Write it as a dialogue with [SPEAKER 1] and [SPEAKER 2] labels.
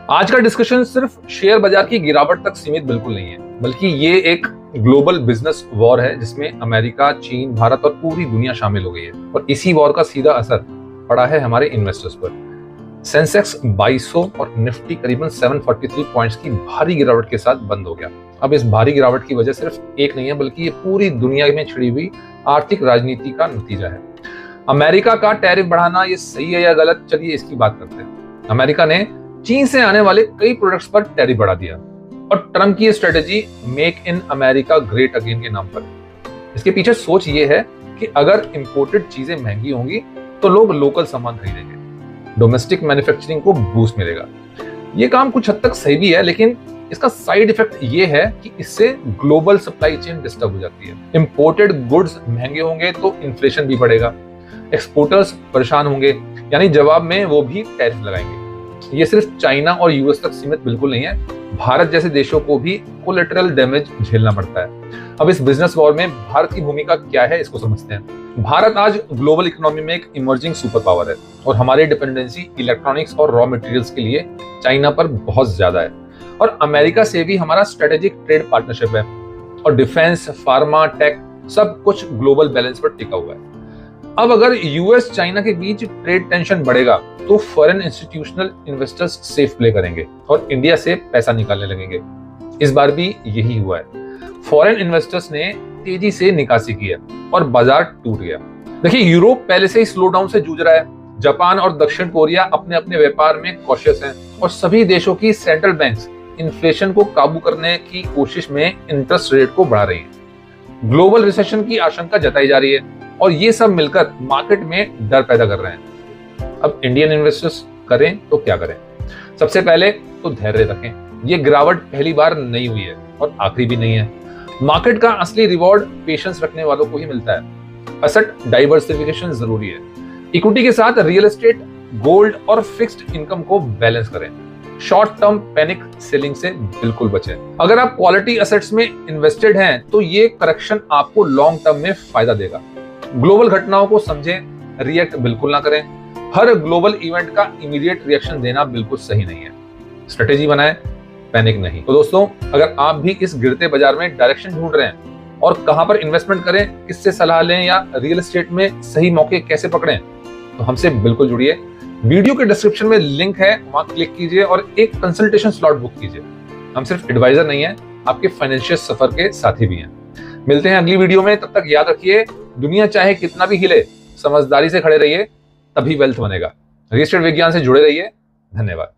[SPEAKER 1] आज का डिस्कशन सिर्फ शेयर बाजार की गिरावट तक सीमित बिल्कुल नहीं है, बल्कि ये एक ग्लोबल बिजनेस वॉर है जिसमें अमेरिका, चीन, भारत और पूरी दुनिया शामिल हो गई है। और इसी वॉर का सीधा असर पड़ा है हमारे इन्वेस्टर्स पर। सेंसेक्स 2200 और निफ्टी करीबन 743 पॉइंट्स की भारी गिरावट के साथ बंद हो गया। अब इस भारी गिरावट की वजह सिर्फ एक नहीं है, बल्कि ये पूरी दुनिया में छिड़ी हुई आर्थिक राजनीति का नतीजा है। अमेरिका का टैरिफ बढ़ाना ये सही है या गलत, चलिए इसकी बात करते हैं। अमेरिका ने चीन से आने वाले कई प्रोडक्ट्स पर टैरिफ बढ़ा दिया और ट्रम्प की strategy make in America great again के नाम पर। इसके पीछे सोच ये है कि अगर इंपोर्टेड चीजें महंगी होंगी तो लोग लोकल सामान खरीदेंगे, डोमेस्टिक मैन्युफैक्चरिंग को बूस्ट मिलेगा। ये काम कुछ हद तक सही भी है, लेकिन इसका साइड इफेक्ट ये है कि इससे ग्लोबल सप्लाई चेन डिस्टर्ब हो जाती है। इंपोर्टेड गुड्स महंगे होंगे तो इन्फ्लेशन भी बढ़ेगा, एक्सपोर्टर्स परेशान होंगे, यानी जवाब में वो भी टैरिफ लगाएंगे। ये सिर्फ चाइना और यूएस तक सीमित बिल्कुल नहीं है, भारत जैसे देशों को भी कोलेटरल डैमेज झेलना पड़ता है। अब इस बिजनेस वॉर में भारत की भूमिका क्या है, इसको समझते हैं। भारत आज ग्लोबल इकोनॉमी में एक इमर्जिंग सुपर पावर है और हमारी डिपेंडेंसी इलेक्ट्रॉनिक्स और रॉ मटेरियल्स के लिए चाइना पर बहुत ज्यादा है। और अमेरिका से भी हमारा स्ट्रेटेजिक ट्रेड पार्टनरशिप है और डिफेंस, फार्मा, टेक सब कुछ ग्लोबल बैलेंस पर टिका हुआ है। अब अगर यूएस चाइना के बीच ट्रेड टेंशन बढ़ेगा तो foreign institutional investors safe play करेंगे और इंडिया से पैसा निकालने लगेंगे। इस बार भी यही हुआ है। फॉरेन इन्वेस्टर्स ने तेजी से निकासी की है और बाजार टूट गया। देखिए, यूरोप पहले से ही स्लो डाउन से जूझ रहा है। जापान और दक्षिण कोरिया अपने अपने व्यापार में कॉशियस हैं और सभी देशों की सेंट्रल बैंक्स इन्फ्लेशन को काबू करने की कोशिश में इंटरेस्ट रेट को बढ़ा रही है। ग्लोबल रिसेशन की आशंका जताई जा रही है और ये सब मिलकर मार्केट में डर पैदा कर रहे हैं। अब इंडियन इन्वेस्टर्स करें तो क्या करें? सबसे पहले तो धैर्य रखें। ये गिरावट पहली बार नहीं हुई है और आखिरी भी नहीं है। मार्केट का असली रिवॉर्ड पेशेंस रखने वालों को ही मिलता है। एसेट डाइवर्सिफिकेशन जरूरी है। इक्विटी के साथ रियल एस्टेट, गोल्ड और फिक्स्ड इनकम को बैलेंस करें। शॉर्ट टर्म पैनिक सेलिंग से बिल्कुल बचें। अगर आप क्वालिटी एसेट्स में इन्वेस्टेड हैं तो ये करेक्शन आपको लॉन्ग टर्म में फायदा देगा। ग्लोबल घटनाओं को समझें, रिएक्ट बिल्कुल ना करें। हर ग्लोबल इवेंट का इमीडिएट रिएक्शन देना बिल्कुल सही नहीं है। स्ट्रेटेजी बनाएं, पैनिक नहीं। तो दोस्तों, अगर आप भी इस गिरते बाजार में डायरेक्शन ढूंढ रहे हैं और कहां पर इन्वेस्टमेंट करें, किससे सलाह लें या रियल एस्टेट में सही मौके कैसे पकड़ें, तो हमसे बिल्कुल जुड़िए। वीडियो के डिस्क्रिप्शन में लिंक है, वहां क्लिक कीजिए और एक कंसल्टेशन स्लॉट बुक कीजिए। हम सिर्फ एडवाइजर नहीं है, आपके फाइनेंशियल सफर के साथी भी हैं। मिलते हैं अगली वीडियो में। तब तक याद रखिए, दुनिया चाहे कितना भी हिले, समझदारी से खड़े रहिए, तभी वेल्थ बनेगा। रियल एस्टेट विज्ञान से जुड़े रहिए। धन्यवाद।